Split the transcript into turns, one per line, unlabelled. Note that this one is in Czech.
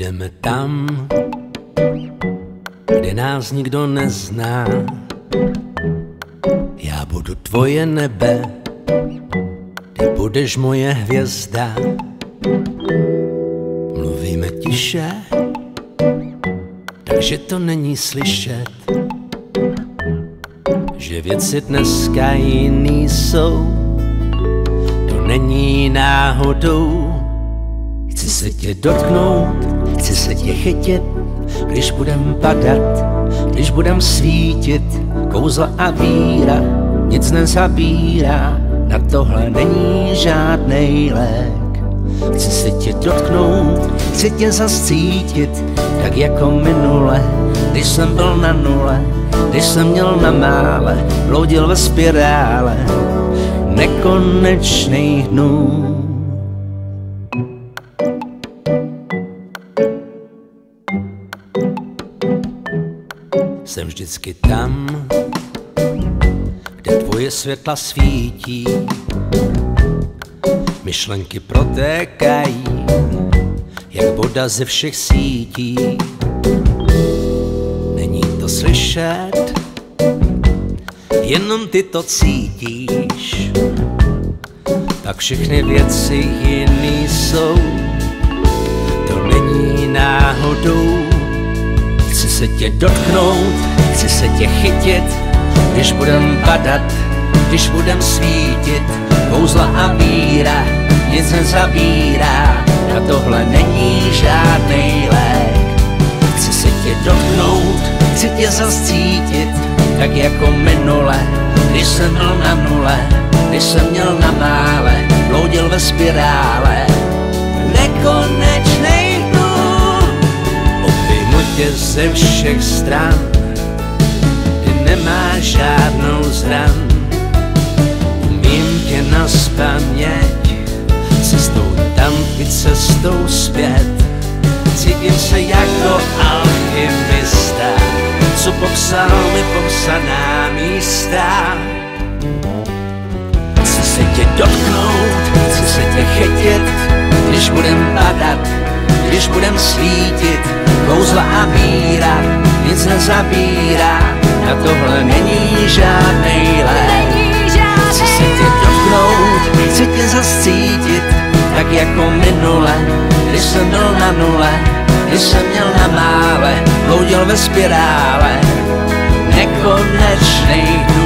Půjdeme tam, kde nás nikdo nezná. Já budu tvoje nebe, ty budeš moje hvězda. Mluvíme tiše, takže to není slyšet, že věci dneska jiný jsou. To není náhodou. Chci se tě dotknout, chci se tě chytit, když budem padat, když budem svítit. Kouzla a víra nic nezabírá, na tohle není žádnej lék. Chci se tě dotknout, chci tě zas cítit, tak jako minule, když jsem byl na nule, když jsem měl na mále, bloudil ve spirále nekonečných dnů. Jsem vždycky tam, kde tvoje světla svítí, myšlenky protékají, jak voda ze všech sítí. Není to slyšet, jenom ty to cítíš, tak všechny věci jiný jsou. To není náhodou. Chci se tě dotknout, chci se tě chytit, když budem padat, když budem svítit. Kouzla a víra nic nezabírá, na tohle není žádnej lék. Chci se tě dotknout, chci tě zas cítit, tak jako minule, když jsem byl na nule, když jsem měl na mále, bloudil ve spirále nekonečnej dnů. Obejmu tě ze všech stran, ty nemáš žádnou zran. Umím tě nazpaměť, cestou tam i cestou zpět. Cítím se jako alchymista, co popsal mi popsaná místa. Chci se tě dotknout, chci se tě chytit, když budem padat, když budem svítit. Kouzla a víra nic nezabírá, na tohle není žádnej lék. Chci se tě dotknout, chci tě zas cítit, tak jako minule, když jsem byl na nule, když jsem měl na mále, bloudil ve spirále nekonečnej dnů.